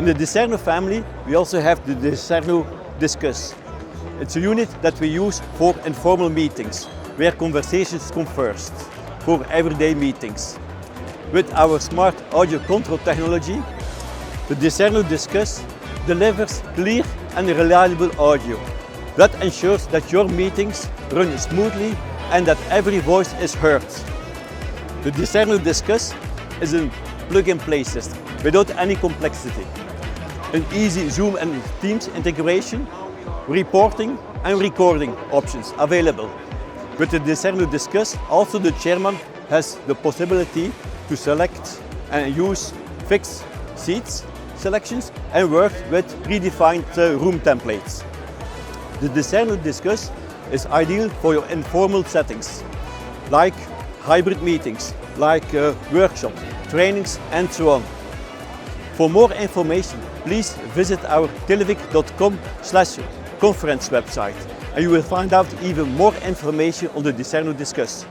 In the D-Cerno family, we also have the D-Cerno DISCUSS. It's a unit that we use for informal meetings, where conversations come first, for everyday meetings. With our smart audio control technology, the D-Cerno DISCUSS delivers clear and reliable audio. That ensures that your meetings run smoothly and that every voice is heard. The D-Cerno DISCUSS is a plug-and-play system without any complexity. An easy Zoom and Teams integration, reporting and recording options available. With the D-Cerno DISCUSS, also the chairman has the possibility to select and use fixed seats selections and work with predefined room templates. The D-Cerno DISCUSS is ideal for your informal settings, like hybrid meetings, like workshops, trainings and so on. For more information, please visit our televic.com/conference website and you will find out even more information on the D-Cerno DISCUSS.